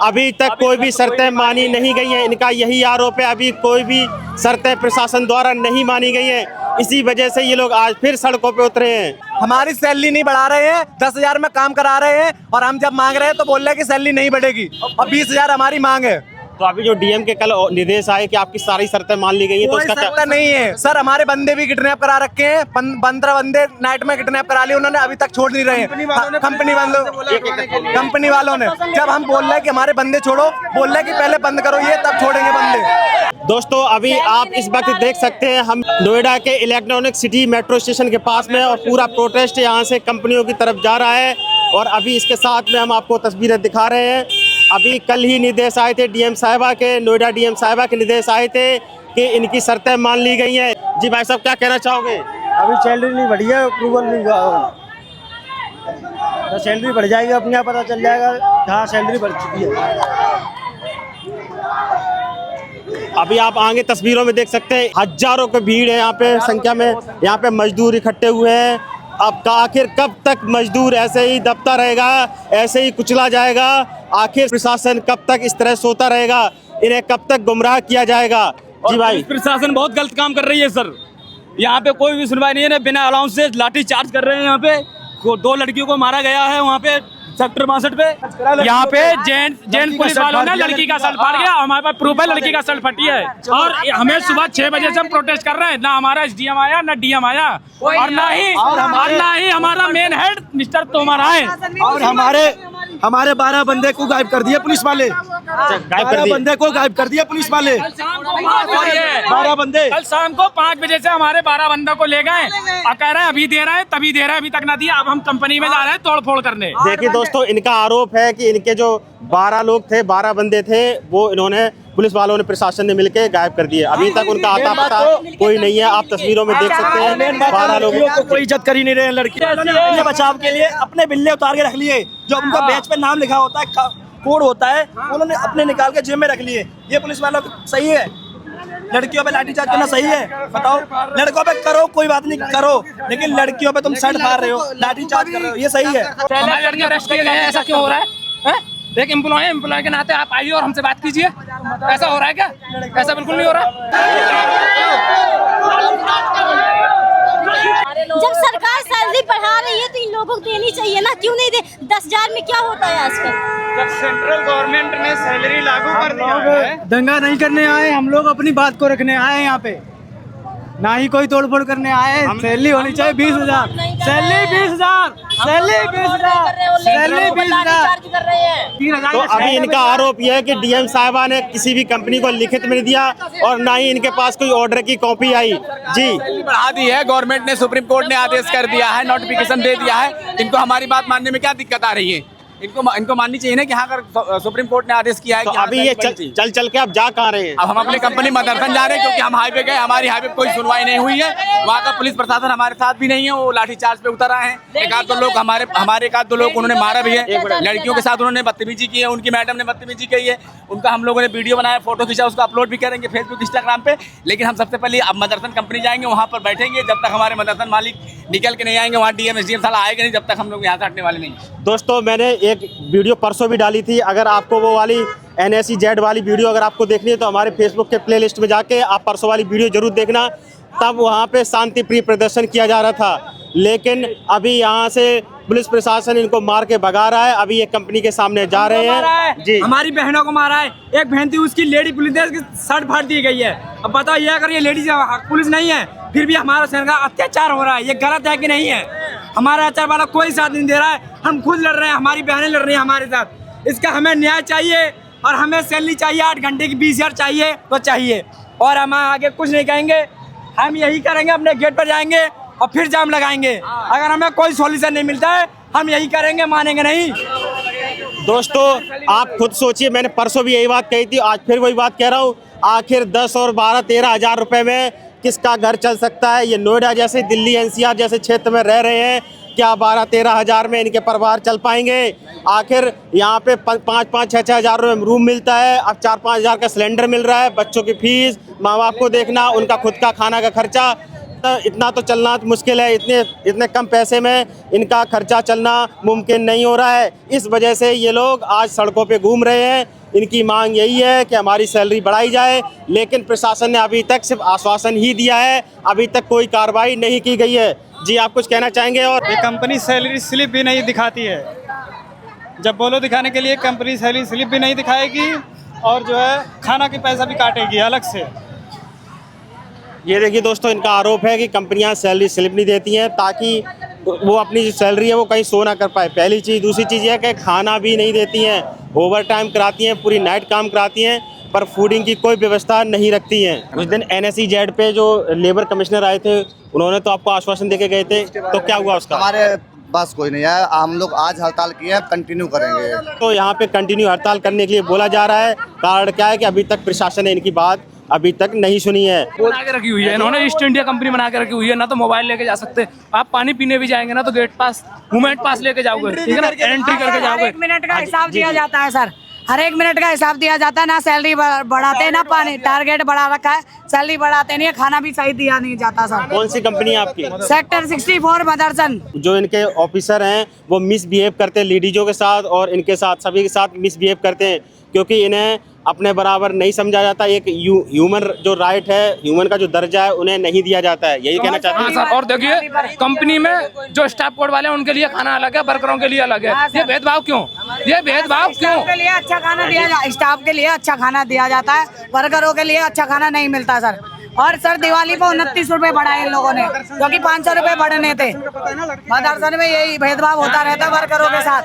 अभी तक कोई भी शर्तें मानी नहीं गई हैं। इनका यही आरोप है, अभी कोई भी शर्तें प्रशासन द्वारा नहीं मानी गई हैं। इसी वजह से ये लोग आज फिर सड़कों पे उतरे हैं। हमारी सैलरी नहीं बढ़ा रहे हैं, 10,000 में काम करा रहे हैं और हम जब मांग रहे हैं तो बोल रहे हैं कि सैलरी नहीं बढ़ेगी और 20,000 हमारी मांग है। तो अभी जो डीएम के कल निर्देश आए कि आपकी सारी शर्तें मान ली गई हैं, तो कोई उसका शर्त क्या? नहीं है सर। हमारे बंदे भी किडनैप करा रखे हैं, 15 बंदे नाइट में किडनैप करा लिए उन्होंने, अभी तक छोड़ नहीं रहे हैं। कंपनी वालों ने जब हम बोल रहे हैं कि हमारे बंदे छोड़ो, बोल रहे हैं कि पहले बंद करो ये, तब छोड़ेंगे बंदे। दोस्तों अभी आप इस वक्त देख सकते हैं हम नोएडा के इलेक्ट्रॉनिक सिटी मेट्रो स्टेशन के पास में, और पूरा प्रोटेस्ट यहाँ से कंपनियों की तरफ जा रहा है। और अभी इसके साथ में हम आपको तस्वीरें दिखा रहे हैं। अभी कल ही निर्देश आए थे डीएम साहिबा के, नोएडा डीएम साहिबा के निर्देश आए थे कि इनकी शर्तें मान ली गई हैं। जी भाई साहब, क्या कहना चाहोगे? अभी सैलरी नहीं बढ़ी है, अप्रूवल नहीं हुआ। तो सैलरी बढ़ जाएगी, अपने आप पता चल जाएगा जहाँ सैलरी बढ़ चुकी है। अभी आप आगे तस्वीरों में देख सकते हैं हजारों की भीड़ है यहाँ पे, संख्या में यहाँ पे मजदूर इकट्ठे हुए हैं। अब आखिर कब तक मजदूर ऐसे ही दबता रहेगा, ऐसे ही कुचला जाएगा? आखिर प्रशासन कब तक इस तरह सोता रहेगा? इन्हें कब तक गुमराह किया जाएगा? जी भाई, प्रशासन बहुत गलत काम कर रही है सर। यहाँ पे कोई भी सुनवाई नहीं है, बिना अलाउंस से लाठी चार्ज कर रहे हैं। यहाँ पे 2 लड़कियों को मारा गया है वहाँ पे सेक्टर 62 पे। यहाँ पे जेंट्स पुलिस वालों ने लड़की का सर फाड़ गया। हमारे पास प्रूफ है, लड़की का सर फटी है। और हमें सुबह 6 बजे से हम प्रोटेस्ट कर रहे हैं। ना हमारा एसडीएम आया, ना डीएम आया, और ना ही हमारा मेन हेड मिस्टर तोमर आए। और हमारे 12 बंदे को गायब कर दिए पुलिस वाले। 12 बंदे को गायब कर दिए पुलिस वाले। 12 बंदे कल शाम को 5 बजे से हमारे 12 बंदों को ले गए और कह रहे हैं अभी दे रहे हैं, तभी दे रहे हैं, अभी तक ना दिया। अब हम कंपनी में जा रहे हैं तोड़ फोड़ करने। देखिए दोस्तों, इनका आरोप है कि इनके जो 12 लोग थे, 12 बंदे थे, वो इन्होंने पुलिस वालों ने, प्रशासन ने मिलकर गायब कर दिए। अभी तक उनका आता पता कोई नहीं है। आप तस्वीरों में देख सकते हैं 12 लोगों को कोई इज्जत कर ही नहीं रहे हैं। लड़की अपने बचाव के लिए अपने बिल्ले उतार के रख लिए, जो उनका बैच पे नाम लिखा होता है, कोड होता है, उन्होंने अपने निकाल के जेब में रख लिए। ये पुलिस वालों सही है? लड़कियों पे लाठीचार्ज करना सही है? बताओ। लड़कों पे करो, कोई बात नहीं करो, लेकिन लड़कियों पे तुम शर्ट मार रहे हो, लाठीचार्ज कर रहे हो, ये सही है? लड़कियां अरेस्ट किए गए हैं, ऐसा क्यों हो रहा है? एक एम्प्लॉय के नाते आप आइए और हमसे बात कीजिए। ऐसा हो रहा है क्या? ऐसा बिल्कुल नहीं हो रहा। जब सरकार सैलरी बढ़ा रही है तो इन लोगों को देनी चाहिए ना, क्यों नहीं दे? 10,000 में क्या होता है आजकल? जब सेंट्रल गवर्नमेंट ने सैलरी लागू कर दिया है। दंगा नहीं करने आए हम लोग, अपनी बात को रखने आए हैं यहाँ पे, ना ही कोई तोड़फोड़ करने आए। सैलरी होनी चाहिए 20,000, सैलरी 20,000, सैलरी 20,000, सैलरी 20,000। तो अभी इनका आरोप यह है कि डीएम साहिबा ने किसी भी कंपनी को लिखित में नहीं दिया और ना ही इनके पास कोई ऑर्डर की कॉपी आई। जी, बढ़ा दी है गवर्नमेंट ने, सुप्रीम कोर्ट ने आदेश कर दिया है, नोटिफिकेशन दे दिया है। इनको हमारी बात मानने में क्या दिक्कत आ रही है? इनको माननी चाहिए ना कि हाँ, अगर सुप्रीम कोर्ट ने आदेश किया है तो कि अभी ये चल के आप जा कहाँ रहे हैं? अब हम अपने कंपनी मदरसन जा रहे हैं, क्योंकि हम हाईवे गए, हमारी हाईवे पे कोई सुनवाई नहीं हुई है। वहाँ का पुलिस प्रशासन हमारे साथ भी नहीं है, वो लाठीचार्ज पे उतर आए हैं। एक आध दो लोग हमारे एक आध दो लोग उन्होंने मारा भी है। लड़कियों के साथ उन्होंने बदतमीजी की है, उनकी मैडम ने बदतमीजी की है, उनका हम लोगों ने वीडियो बनाया, फोटो खींचा, उसको अपलोड भी करेंगे फेसबुक इंस्टाग्राम पे। लेकिन हम सबसे पहले अब मदरसन कंपनी जाएंगे, वहाँ पर बैठेंगे जब तक हमारे मदरसन मालिक निकल के नहीं आएंगे। वहाँ डीएम एसडीएम साला आएगा नहीं जब तक हम लोग यहाँ से हटने वाले नहीं। दोस्तों, मैंने एक वीडियो परसों भी डाली थी। अगर आपको वो वाली NSEZ वाली वीडियो अगर आपको देखनी है तो हमारे फेसबुक के प्लेलिस्ट में जाके आप परसों वाली वीडियो जरूर देखना। तब वहाँ पे शांति प्रिय प्रदर्शन किया जा रहा था, लेकिन अभी यहाँ से पुलिस प्रशासन इनको मार के भगा रहा है। अभी ये कंपनी के सामने जा रहे हैं। जी, हमारी बहनों को मारा है। एक बहन थी, उसकी लेडी पुलिस की शर्ट फाड़ दी गई है। अब बताइए, अगर ये लेडी पुलिस नहीं है फिर भी हमारा शहर का अत्याचार हो रहा है, ये गलत है कि नहीं है? हमारा अत्याचार वाला कोई साथ नहीं दे रहा है, हम खुद लड़ रहे हैं, हमारी बहनें लड़ रही हैं हमारे साथ। इसका हमें न्याय चाहिए और हमें सैलरी चाहिए, 8 घंटे की 20,000 चाहिए तो चाहिए। और हम आगे कुछ नहीं कहेंगे, हम यही करेंगे, अपने गेट पर जाएंगे और फिर जाम लगाएंगे। अगर हमें कोई सॉल्यूशन नहीं मिलता है हम यही करेंगे, मानेंगे नहीं। दोस्तों, आप खुद सोचिए, मैंने परसों भी यही बात कही थी, आज फिर वही बात कह रहा हूँ। आखिर 10 और 12-13 हज़ार रुपए में किसका घर चल सकता है? ये नोएडा जैसे, दिल्ली NCR जैसे क्षेत्र में रह रहे हैं, क्या 12-13 हज़ार में इनके परिवार चल पाएंगे? आखिर यहाँ पे 5-5-6-6 हज़ार रुपये में रूम मिलता है, अब 4-5 हज़ार का सिलेंडर मिल रहा है, बच्चों की फीस, माँ बाप को देखना, उनका खुद का खाना का खर्चा। इतना तो चलना मुश्किल है, इतने कम पैसे में इनका खर्चा चलना मुमकिन नहीं हो रहा है। इस वजह से ये लोग आज सड़कों पे घूम रहे हैं। इनकी मांग यही है कि हमारी सैलरी बढ़ाई जाए, लेकिन प्रशासन ने अभी तक सिर्फ आश्वासन ही दिया है, अभी तक कोई कार्रवाई नहीं की गई है। जी, आप कुछ कहना चाहेंगे? और ये कंपनी सैलरी स्लिप भी नहीं दिखाती है, जब बोलो दिखाने के लिए कंपनी सैलरी स्लिप भी नहीं दिखाएगी और जो है खाना के पैसा भी काटेगी अलग से। ये देखिए दोस्तों, इनका आरोप है कि कंपनियां सैलरी स्लिप नहीं देती हैं ताकि वो अपनी जो सैलरी है वो कहीं सो ना कर पाए। पहली चीज़। दूसरी चीज़ ये है कि खाना भी नहीं देती हैं, ओवर टाइम कराती हैं, पूरी नाइट काम कराती हैं, पर फूडिंग की कोई व्यवस्था नहीं रखती हैं। उस दिन NSEZ पे जो लेबर कमिश्नर आए थे, उन्होंने तो आपको आश्वासन देके गए थे, तो क्या हुआ उसका? हमारे बस कोई नहीं है, हम लोग आज हड़ताल किए हैं, कंटिन्यू करेंगे। तो यहाँ पे कंटिन्यू हड़ताल करने के लिए बोला जा रहा है। कारण क्या है कि अभी तक प्रशासन ने इनकी बात अभी तक नहीं सुनी है। बना के रखी हुई है इन्होंने, ईस्ट इंडिया कंपनी बना के रखी हुई है। ना तो मोबाइल लेके जा सकते, आप पानी पीने भी जाएंगे ना तो गेट पास, मूवमेंट पास लेके जाओगे, ठीक है ना, एंट्री करके जाओगे। 1 मिनट का हिसाब दिया जाता है सर, हर 1 मिनट का हिसाब दिया जाता है। ना सैलरी बढ़ाते हैं ना पानी, टारगेट बढ़ा रखा है, सैलरी बढ़ाते नहीं है, खाना भी सही दिया नहीं जाता सर। कौन सी कंपनी है आपकी? सेक्टर 64 मदरसन। जो इनके ऑफिसर हैं वो मिसबिहेव करते हैं लेडीजों के साथ और इनके साथ, सभी के साथ मिसबिहेव करते हैं, क्योंकि इन्हें अपने बराबर नहीं समझा जाता। एक ह्यूमन जो राइट है, ह्यूमन का जो दर्जा है, उन्हें नहीं दिया जाता है। यही कहना चाहते हैं सर। और देखिए, कंपनी में जो स्टाफ कोड वाले हैं उनके लिए खाना अलग है, वर्करों के लिए अलग है। ये भेदभाव क्यों? ये भेदभाव क्यों? स्टाफ के लिए अच्छा खाना दिया जाता, स्टाफ के लिए अच्छा खाना दिया जाता है, वर्करों के लिए अच्छा खाना नहीं मिलता सर। और सर दिवाली पे 29 रुपए बढ़ाए इन लोगों ने, क्योंकि 500 रुपए बढ़ने थे। मदरसन में यही भेदभाव होता रहता है वर्करों के साथ।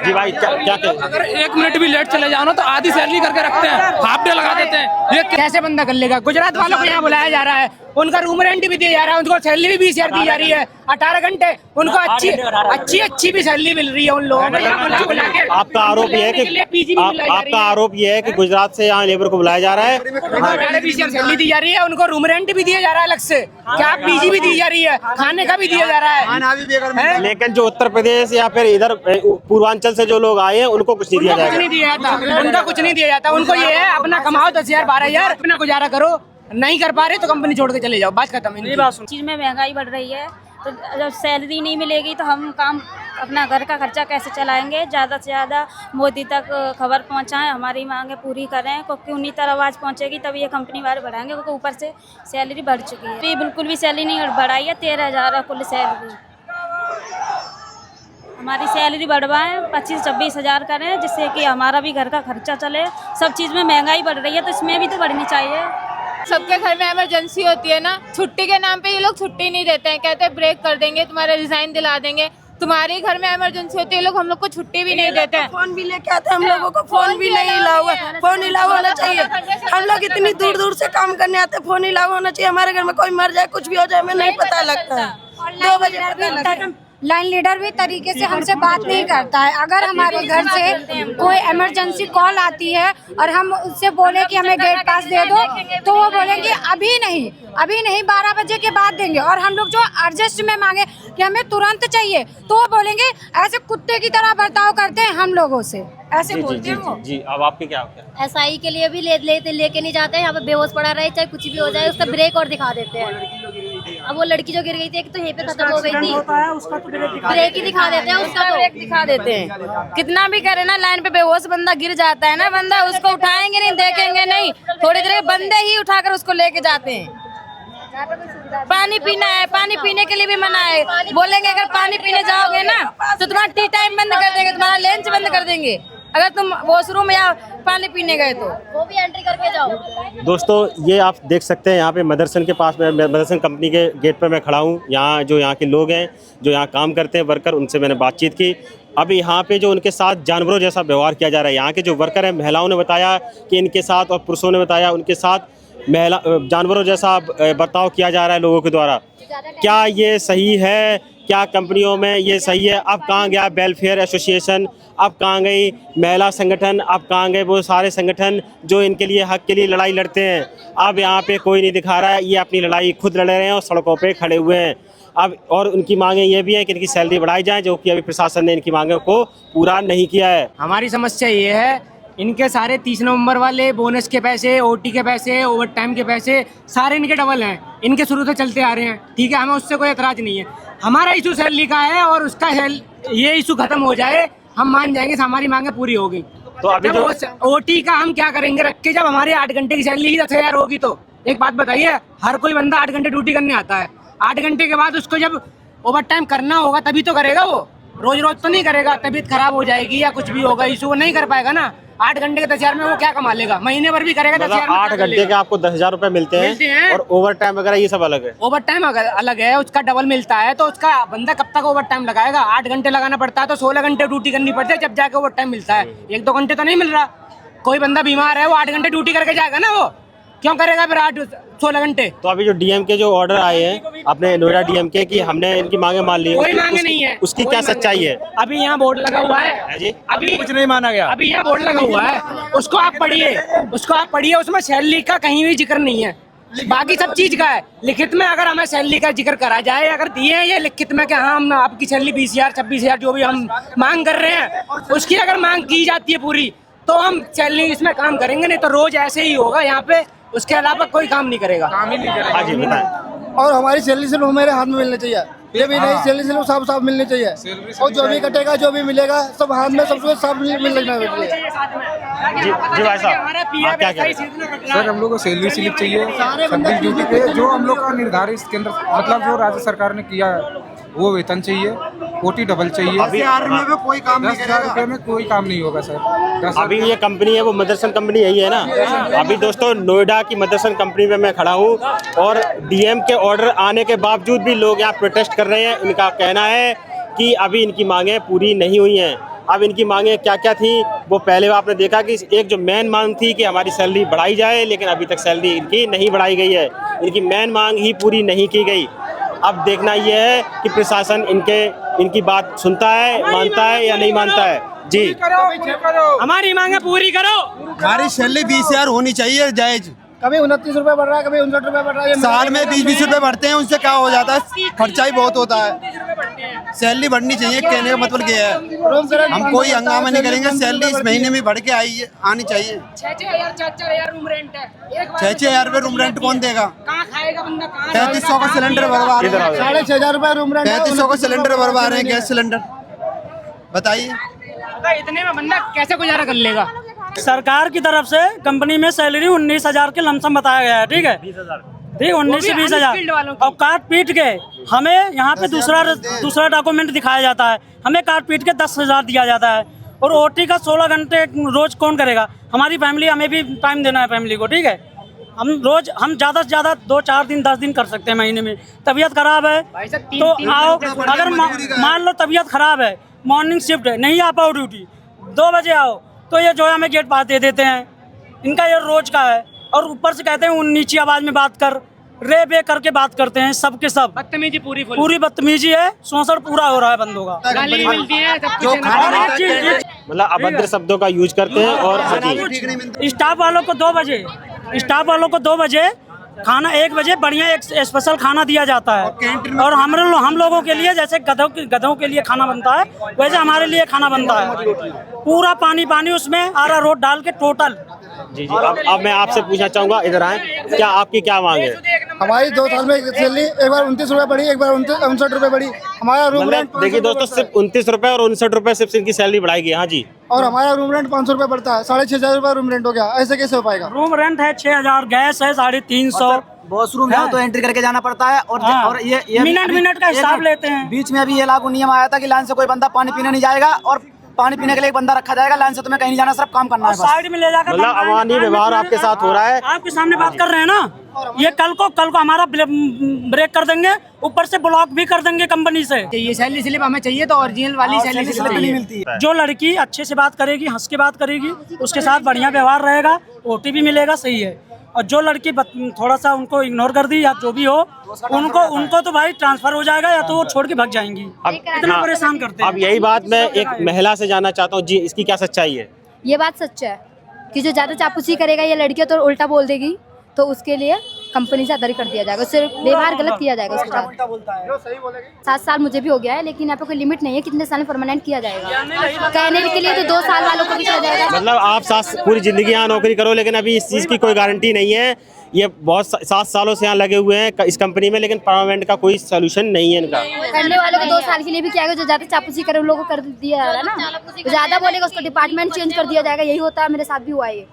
जी भाई, क्या कहें? अगर 1 मिनट भी लेट चले जाओ ना तो आधी सैलरी करके रखते हैं, हाफ डे लगा देते हैं। ये कैसे बंदा कर लेगा? गुजरात वालों को यहाँ बुलाया जा रहा है, उनका रूम रेंट भी दिया जा रहा है, उनको सैलरी भी 20,000 दी जा रही है, 18 घंटे उनको अच्छी भी सैलरी मिल रही है उन लोगों को। आपका आरोप ये है कि गुजरात से यहाँ लेबर को बुलाया जा रहा है, 20,000 सैलरी दी जा रही है, उनको रूम रेंट भी दिया जा रहा है अलग से, क्या पीजी भी दी जा रही है, खाने का भी दिया जा रहा है। लेकिन जो उत्तर प्रदेश या फिर इधर पूर्वांचल से जो लोग आए हैं उनको कुछ नहीं दिया जाएगा। नहीं दिया जाता, उनका कुछ नहीं दिया जाता। उनको ये है अपना कमाओ 10,000 12,000 अपना गुजारा करो, नहीं कर पा रहे तो कंपनी छोड़ के चले जाओ, बात खत्म। चीज में महंगाई बढ़ रही है, तो जब सैलरी नहीं मिलेगी तो हम काम अपना घर का खर्चा कैसे चलाएंगे? ज़्यादा से ज़्यादा मोदी तक खबर पहुंचाएं, हमारी मांगें पूरी करें, क्योंकि उन्हीं तक आवाज़ पहुंचेगी तभी ये कंपनी वाले बढ़ाएंगे, क्योंकि ऊपर से सैलरी बढ़ चुकी है। तो ये बिल्कुल भी सैलरी नहीं बढ़ाई है, 13,000 है कुल सैलरी। हमारी सैलरी बढ़वाएं, 25-26 हज़ार करें, जिससे कि हमारा भी घर का खर्चा चले। सब चीज़ में महंगाई बढ़ रही है तो इसमें भी तो बढ़नी चाहिए। सबके घर में इमरजेंसी होती है ना, छुट्टी के नाम पे ये लोग छुट्टी नहीं देते हैं, कहते हैं ब्रेक कर देंगे, तुम्हारा रिजाइन दिला देंगे। तुम्हारे घर में इमरजेंसी होती है, लोग हम लोग को छुट्टी भी नहीं देते हैं। फोन भी लेके आते हैं, हम लोगों को फोन भी नहीं हिला हुआ, फोन हिला होना चाहिए। हम लोग इतनी दूर दूर से काम करने आते हैं, फोन हिला होना चाहिए। हमारे घर में कोई मर जाए, कुछ भी हो जाए, हमें नहीं पता लगता है। 2 बजे पता लगता है। लाइन लीडर भी तरीके से हमसे बात नहीं करता है। अगर हमारे घर से कोई इमरजेंसी कॉल आती है और हम उससे बोले कि हमें गेट पास दे दो, तो वो बोलेंगे अभी नहीं 12 बजे के बाद देंगे। और हम लोग जो अर्जेंट में मांगे कि हमें तुरंत चाहिए, तो वो बोलेंगे ऐसे कुत्ते की तरह बर्ताव करते हैं हम लोगों से, ऐसे बोलते हैं वो। जी, अब आपके क्या SI के लिए भी लेके नहीं जाते हैं, यहाँ पे बेहोश पड़ा रहे चाहे कुछ भी हो जाए, उसका ब्रेक और दिखा देते हैं। अब वो लड़की जो गिर गई थी, एक तो यहीं पे खत्म हो गई थी, ब्रेक ही दिखा देते हैं, उसका ब्रेक दिखा देते हैं। कितना भी करे ना, लाइन पे बेहोश बंदा गिर जाता है ना, बंदा उसको उठाएंगे नहीं, देखेंगे नहीं, थोड़ी देर बंदे ही उठाकर उसको लेके जाते हैं। पानी पीना है, पानी पीने के लिए भी मना है, बोलेंगे अगर पानी पीने जाओगे ना तो तुम्हारा टी टाइम बंद कर देंगे, तुम्हारा लंच बंद कर देंगे, अगर तुम वॉशरूम या पानी पीने गए तो वो भी एंट्री करके जाओ। दोस्तों, ये आप देख सकते हैं यहाँ पे मदरसन के पास में, मदरसन कंपनी के गेट पर मैं खड़ा हूँ। यहाँ के लोग हैं जो यहाँ काम करते हैं, वर्कर, उनसे मैंने बातचीत की। अब यहाँ पे जो उनके साथ जानवरों जैसा व्यवहार किया जा रहा है। यहाँ के जो वर्कर हैं, महिलाओं ने बताया कि इनके साथ, और पुरुषों ने बताया उनके साथ जानवरों जैसा बर्ताव किया जा रहा है लोगों के द्वारा। क्या ये सही है? क्या कंपनियों में ये सही है? अब कहाँ गया वेलफेयर एसोसिएशन? अब कहाँ गई महिला संगठन? अब कहाँ गए वो सारे संगठन जो इनके लिए, हक के लिए लड़ाई लड़ते हैं? अब यहाँ पे कोई नहीं दिखा रहा है। ये अपनी लड़ाई खुद लड़ रहे हैं और सड़कों पे खड़े हुए हैं। अब और उनकी मांगें ये भी हैं कि इनकी सैलरी बढ़ाई जाए, जो कि अभी प्रशासन ने इनकी मांगों को पूरा नहीं किया है। हमारी समस्या ये है इनके सारे 30 नवंबर वाले बोनस के पैसे, ओटी के पैसे, ओवर टाइम के पैसे सारे इनके डबल हैं। इनके शुरू से चलते आ रहे हैं, ठीक है, हमें उससे कोई एतराज नहीं है। हमारा इशू सैलरी का है और उसका ये इशू खत्म हो जाए, हम मान जाएंगे हमारी मांगे पूरी होगी। तो अभी जो ओटी का हम क्या करेंगे रख के, जब हमारे 8 घंटे की सैलरी ही 10,000 होगी तो एक बात बताइए, हर कोई बंदा 8 घंटे ड्यूटी करने आता है, 8 घंटे के बाद उसको जब ओवर टाइम करना होगा तभी तो करेगा वो, रोज रोज तो नहीं करेगा। तबीयत खराब हो जाएगी या कुछ भी होगा इशू, वो नहीं कर पाएगा ना। 8 घंटे के 10,000 में वो क्या कमा लेगा, महीने भर भी करेगा 10,000 में 8 घंटे के आपको 10,000 रुपए मिलते हैं और ओवर टाइम वगैरह ये सब अलग है। ओवर टाइम अलग है, उसका डबल मिलता है। तो उसका बंदा कब तक ओवर टाइम लगाएगा? 8 घंटे लगाना पड़ता है तो 16 घंटे ड्यूटी करनी पड़ती है, जब जाके ओवर टाइम मिलता है। 1-2 घंटे तो नहीं मिल रहा। कोई बंदा बीमार है, वो 8 घंटे ड्यूटी करके जाएगा ना, वो क्यों करेगा फिर 8-16 घंटे? तो अभी जो डीएम के जो ऑर्डर आए हैं अपने नोएडा डीएम के कि हमने इनकी मांगे मान ली, कोई मांगे नहीं है, उसकी क्या सच्चाई है? अभी यहाँ बोर्ड लगा हुआ है जी, अभी कुछ नहीं माना गया। अभी यहाँ बोर्ड लगा हुआ है, उसको आप पढ़िए, उसमें सैलरी का कहीं भी जिक्र नहीं है, बाकी सब चीज का है। लिखित में अगर हमें सैलरी का जिक्र करा जाए, अगर दिए हैं ये लिखित में कि हाँ हम आपकी सैलरी 20,000 26,000 जो भी हम मांग कर रहे हैं, उसकी अगर मांग की जाती है पूरी तो हम सैलरी इसमें काम करेंगे, नहीं तो रोज ऐसे ही होगा यहाँ पे, उसके अलावा कोई काम नहीं करेगा। हाँ जी बताएं। और हमारी सैलरी स्लिप मेरे हाथ में मिलनी चाहिए, ये भी नहीं सैलरी स्लिप साफ साफ मिलनी चाहिए, और जो भी कटेगा जो भी मिलेगा सब हाथ में सबको साफ मिलना चाहिए। जी भाई साहब, आप क्या कह रहे हैं? सर हम लोग को सैलरी स्लिप चाहिए 26 ड्यूटी पे, जो हम लोग का निर्धारित केंद्र मतलब जो राज्य सरकार ने किया है वो वेतन चाहिए, ओटी डबल चाहिए। अभी में कोई काम नहीं 10,000 रुपये में कोई काम नहीं होगा सर। अभी ये कंपनी है वो मदरसन कंपनी यही है ना। अभी दोस्तों नोएडा की मदरसन कंपनी में मैं खड़ा हूँ और डीएम के ऑर्डर आने के बावजूद भी लोग यहाँ प्रोटेस्ट कर रहे हैं। इनका कहना है कि अभी इनकी मांगें पूरी नहीं हुई हैं। अब इनकी मांगें क्या क्या थी वो पहले आपने देखा कि एक जो मेन मांग थी कि हमारी सैलरी बढ़ाई जाए, लेकिन अभी तक सैलरी इनकी नहीं बढ़ाई गई है। इनकी मेन मांग ही पूरी नहीं की गई। अब देखना यह है कि प्रशासन इनकी बात सुनता है, मानता है या नहीं मानता है। जी हमारी मांगे पूरी करो। हमारी सैलरी 20,000 होनी चाहिए जायज। कभी 29 रुपए बढ़ रहा है, कभी 59 रुपए बढ़ रहा है, साल में 20-20 रुपए बढ़ते हैं, उनसे क्या हो जाता है, खर्चा ही बहुत होता है। सैलरी बढ़नी चाहिए, कहने का मतलब क्या है, हम कोई हंगामा नहीं करेंगे, सैलरी इस महीने में बढ़ के आनी चाहिए। 6,000 रूम रेंट है, 6,000 रुपए रूम रेंट कौन देगा? कहाँ खाएगा बंदा? 3,500 का सिलेंडर भरवा रहे हैं, 6,500 रुपए रूम रेंट, 3,500 का सिलेंडर भरवा रहे हैं, गैस सिलेंडर। बताइए इतने में बंदा कैसे गुजारा कर लेगा? सरकार की तरफ से कंपनी में सैलरी 19,000 के लमसम बताया गया है, ठीक है, ठीक 19 से 20,000। और काट पीट के हमें यहाँ पे दूसरा डॉक्यूमेंट दिखाया जाता है, हमें काट पीट के 10,000 दिया जाता है। और ओटी का 16 घंटे रोज कौन करेगा? हमारी फैमिली, हमें भी टाइम देना है फैमिली को, ठीक है। हम ज़्यादा से ज़्यादा 2-4 दिन 10 दिन कर सकते हैं महीने में। तबीयत खराब है तो आओ, अगर मान लो तबीयत खराब है, मॉर्निंग शिफ्ट है, नहीं आ पाओ ड्यूटी, 2 बजे आओ, तो ये जो है हमें गेट पास दे देते हैं। इनका ये रोज का है। और ऊपर से कहते हैं नीची आवाज में बात कर, रे बे करके बात करते हैं, सब के सब बदतमीजी पूरी बदतमीजी है। शोषण पूरा हो रहा है बंदों का, गाली मिलती है, मतलब अभद्र शब्दों का यूज करते हैं। और स्टाफ वालों को 2 बजे खाना, 1 बजे बढ़िया एक स्पेशल खाना दिया जाता है। और हम लोगों के लिए जैसे गधों के लिए खाना बनता है, वैसे हमारे लिए खाना बनता है। पूरा पानी उसमें आरा रोड डाल के टोटल। जी अब मैं आपसे पूछना चाहूँगा, इधर आए, क्या आपकी क्या मांग है? हमारी 2 साल में सैलरी एक बार 29 रुपए बढ़ी, एक बार 59 रुपए बढ़ी। हमारा रूम रेंट देखिए दोस्तों, सिर्फ 29 रुपए और 59 रुपए सिर्फ इनकी सैलरी बढ़ाई गई। हाँ जी, और हमारा रूम रेंट 500 रुपए बढ़ता है, 6,500 रुपए रूम रेंट हो गया। ऐसे कैसे हो पाएगा? रूम रेंट है 6,000, गैस है 350, वॉशरूम है तो एंट्री करके जाना पड़ता है। और ये मिनट का हिसाब लेते हैं। बीच में अभी ये लागू नियम आया था कि लाइन से कोई बंदा पानी पीने नहीं जाएगा, और पानी पीने के लिए एक बंदा रखा जाएगा, लाइन से तुम्हें कहीं नहीं जाना, सिर्फ काम करना है, साइड में ले जाकर। मतलब अमानवीय व्यवहार आपके साथ हो रहा है। आपके सामने बात कर रहे हैं ना, ये कल को हमारा ब्रेक कर देंगे, ऊपर से ब्लॉक भी कर देंगे कंपनी से। ये सैलरी स्लिप हमें चाहिए, तो ओरिजिनल वाली सैलरी स्लिप नहीं मिलती है। जो लड़की अच्छे से बात करेगी, हंस के बात करेगी, उसके साथ बढ़िया व्यवहार रहेगा, ओटी भी मिलेगा, सही है। और जो लड़की थोड़ा सा उनको इग्नोर कर दी या जो भी हो, उनको तो भाई ट्रांसफर हो जाएगा या तो वो छोड़ के भाग जाएंगी। अब इतना परेशान करते हैं। अब यही बात मैं एक महिला से जानना चाहता हूँ जी, इसकी क्या सच्चाई है? ये बात सच है कि जो ज्यादा चापलूसी करेगा ये लड़की तो उल्टा बोल देगी, तो उसके लिए कंपनी से अदर कर दिया जाएगा, उससे व्यवहार गलत किया जाएगा उसके साथ। 7 साल मुझे भी हो गया है, लेकिन यहाँ पे कोई लिमिट नहीं है कितने साल परमानेंट किया जाएगा। कहने के लिए तो 2 साल वालों को भी किया जाएगा। मतलब आप पूरी जिंदगी यहाँ नौकरी करो, लेकिन अभी इस चीज़ की कोई गारंटी नहीं है। ये बहुत 7 सालों से यहाँ लगे हुए हैं इस कंपनी में, लेकिन परमानेंट का कोई सोल्यूशन नहीं है इनका। करने वालों को 2 साल के लिए भी क्या, जो ज्यादा चापलूसी करे उन लोगों को कर दिया जा रहा है ना, ज्यादा बोलेगा उसको डिपार्टमेंट चेंज कर दिया जाएगा। यही होता है, मेरे साथ भी हुआ है ये।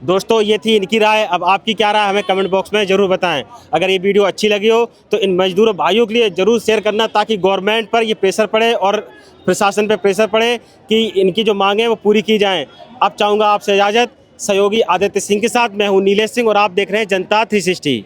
दोस्तों ये थी इनकी राय। अब आपकी क्या राय हमें कमेंट बॉक्स में जरूर बताएं। अगर ये वीडियो अच्छी लगी हो तो इन मजदूरों भाइयों के लिए जरूर शेयर करना, ताकि गवर्नमेंट पर ये प्रेशर पड़े और प्रशासन पर प्रेशर पड़े कि इनकी जो मांगे हैं वो पूरी की जाएं। अब चाहूँगा आपसे इजाज़त। सहयोगी आदित्य सिंह के साथ मैं हूँ नीलेश सिंह और आप देख रहे हैं जनता 360।